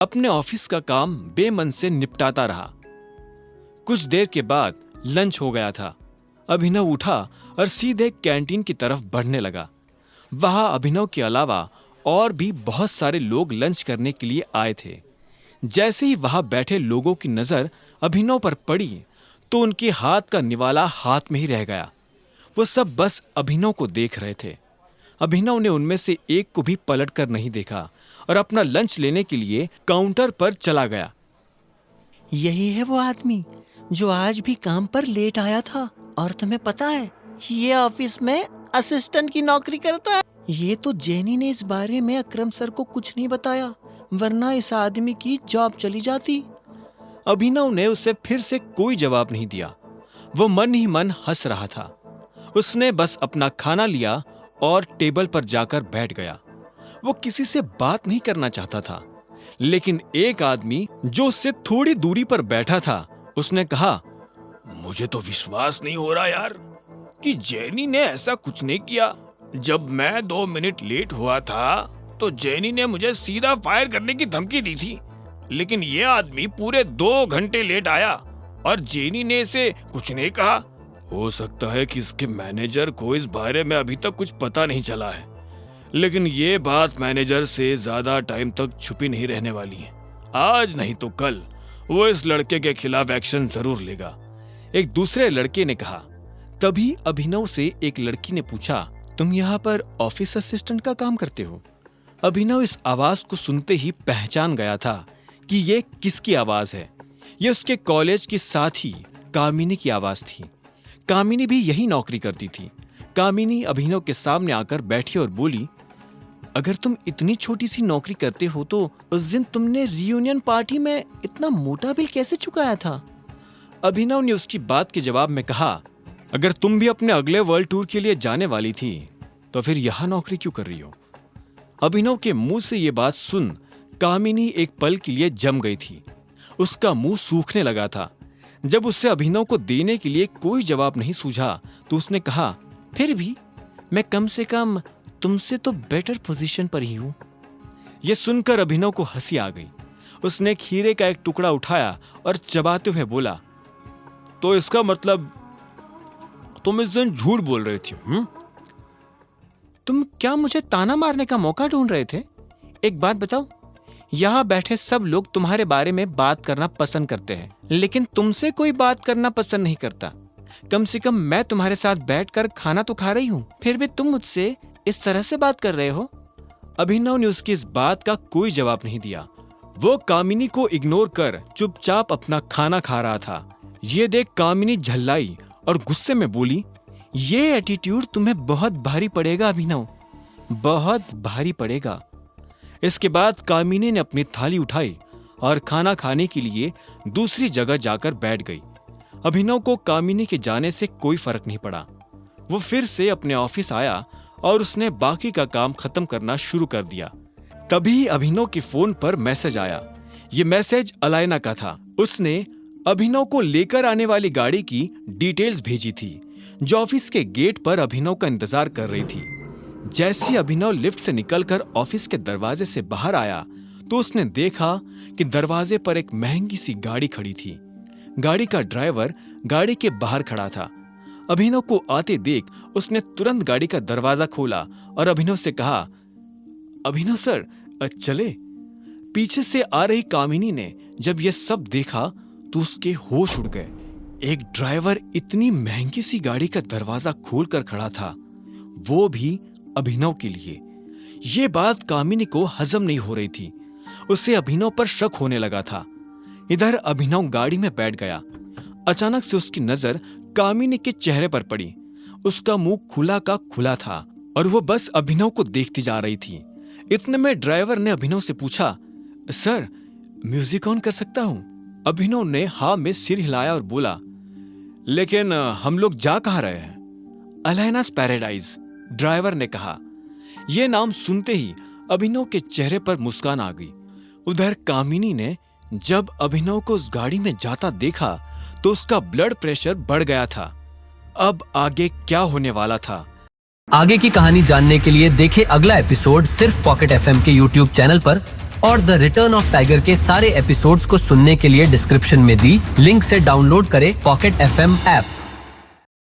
अपने ऑफिस का काम बेमन से निपटाता रहा। कुछ देर के बाद लंच हो गया था। अभिनव उठा और सीधे कैंटीन की तरफ बढ़ने लगा। वहां अभिनव के अलावा और भी बहुत सारे लोग लंच करने के लिए आए थे। जैसे ही वहां बैठे लोगों की नजर अभिनव पर पड़ी तो उनके हाथ का निवाला हाथ में ही रह गया। वो सब बस अभिनव को देख रहे थे। अभिनव ने उनमें से एक को भी पलट कर नहीं देखा और अपना लंच लेने के लिए काउंटर पर चला गया। यही है वो आदमी जो आज भी काम पर लेट आया था। और तुम्हें पता है, ये ऑफिस में असिस्टेंट की नौकरी करता है। ये तो जेनी ने इस बारे में अकरम सर को कुछ नहीं बताया, वरना इस आदमी की जॉब चली जाती। अभिनव ने उसे फिर से कोई जवाब नहीं दिया। वो मन ही मन हंस रहा था। उसने बस अपना खाना लिया और टेबल पर जाकर बैठ गया। वो किसी से बात नहीं करना चाहता था, लेकिन एक आदमी जो उससे थोड़ी दूरी पर बैठा था, उसने कहा, मुझे तो विश्वास नहीं हो रहा यार कि जेनी ने ऐसा कुछ नहीं किया। जब मैं 2 मिनट लेट हुआ था तो जेनी ने मुझे सीधा फायर करने की धमकी दी थी, लेकिन ये आदमी पूरे 2 घंटे लेट आया और जेनी ने इसे कुछ नहीं कहा। हो सकता है कि इसके मैनेजर को इस बारे में अभी तक कुछ पता नहीं चला है, लेकिन ये बात मैनेजर से ज्यादा टाइम तक छुपी नहीं रहने वाली है। आज नहीं तो कल वो इस लड़के के खिलाफ एक्शन जरूर लेगा, एक दूसरे लड़के ने कहा। तभी अभिनव से एक लड़की ने पूछा, तुम यहाँ पर ऑफिस असिस्टेंट का काम करते हो? अभिनव इस आवाज को सुनते ही पहचान गया था कि ये किसकी आवाज है। ये उसके कॉलेज की साथी कामिनी की आवाज थी। कामिनी भी यही नौकरी करती थी। कामिनी अभिनव के सामने आकर बैठी और बोली, अगर तुम इतनी छोटी सी नौकरी करते हो तो उस दिन तुमने रियूनियन पार्टी में इतना मोटा बिल कैसे चुकाया था? अभिनव ने उसकी बात के जवाब में कहा, अगर तुम भी अपने अगले वर्ल्ड टूर के लिए जाने वाली थी तो फिर यहां नौकरी क्यों कर रही हो? अभिनव के मुंह से ये बात सुन कामिनी एक पल के लिए जम गई थी। उसका मुंह सूखने लगा था। जब उससे अभिनव को देने के लिए कोई जवाब नहीं सूझा तो उसने कहा, फिर भी मैं कम से कम तुमसे तो बेटर पोजीशन पर ही हूं। यह सुनकर अभिनव को हंसी आ गई। उसने खीरे का एक टुकड़ा उठाया और चबाते हुए बोला, तो इसका मतलब तुम इस दिन झूठ बोल रही थी? तुम क्या मुझे ताना मारने का मौका ढूंढ रहे थे? एक बात बताओ, यहाँ बैठे सब लोग तुम्हारे बारे में बात करना पसंद करते हैं, लेकिन तुमसे कोई बात करना पसंद नहीं करता। कम से कम मैं तुम्हारे साथ बैठकर खाना तो खा रही हूँ, फिर भी तुम मुझसे इस तरह से बात कर रहे हो। अभिनव ने उसकी इस बात का कोई जवाब नहीं दिया। वो कामिनी को इग्नोर कर चुपचाप अपना खाना खा रहा था। ये देख कामिनी झल्लाई और गुस्से में बोली, ये एटीट्यूड तुम्हें बहुत भारी पड़ेगा अभिनव, बहुत भारी पड़ेगा। इसके बाद कामिनी ने अपनी थाली उठाई और खाना खाने के लिए दूसरी जगह जाकर बैठ गई। अभिनव को कामिनी के जाने से कोई फर्क नहीं पड़ा। वो फिर से अपने ऑफिस आया और उसने बाकी का काम खत्म करना शुरू कर दिया। तभी अभिनव के फोन पर मैसेज आया। ये मैसेज अलायना का था। उसने अभिनव को लेकर आने वाली गाड़ी की डिटेल्स भेजी थी, जो ऑफिस के गेट पर अभिनव का इंतजार कर रही थी। जैसे ही अभिनव लिफ्ट से निकलकर ऑफिस के दरवाजे से बाहर आया तो उसने देखा कि दरवाजे पर एक महंगी सी गाड़ी खड़ी थी। गाड़ी का ड्राइवर गाड़ी के बाहर खड़ा था। अभिनव को आते देख उसने तुरंत गाड़ी का दरवाजा खोला और अभिनव से कहा, अभिनव सर चले। पीछे से आ रही कामिनी ने जब यह सब देखा तो उसके होश उड़ गए। एक ड्राइवर इतनी महंगी सी गाड़ी का दरवाजा खोलकर खड़ा था, वो भी अभिनव के लिए। ये बात कामिनी को हजम नहीं हो रही थी। उसे अभिनव पर शक होने लगा था। इधर अभिनव गाड़ी में बैठ गया। अचानक से उसकी नजर कामिनी के चेहरे पर पड़ी। उसका मुंह खुला का खुला था और वो बस अभिनव को देखती जा रही थी। इतने में ड्राइवर ने अभिनव से पूछा, सर म्यूजिक ऑन कर सकता हूं? अभिनव ने हाँ में सिर हिलाया और बोला, लेकिन हम लोग जा कहाँ रहे हैं? अलायनास पैराडाइज, ड्राइवर ने कहा। यह नाम सुनते ही अभिनव के चेहरे पर मुस्कान आ गई। उधर कामिनी ने जब अभिनव को उस गाड़ी में जाता देखा तो उसका ब्लड प्रेशर बढ़ गया था। अब आगे क्या होने वाला था? आगे की कहानी जानने के लिए देखें अगला एपिसोड सिर्फ पॉकेट एफएम के यूट्यूब चैनल पर। और द रिटर्न ऑफ टाइगर के सारे एपिसोड्स को सुनने के लिए डिस्क्रिप्शन में दी लिंक से डाउनलोड करें पॉकेट FM ऐप।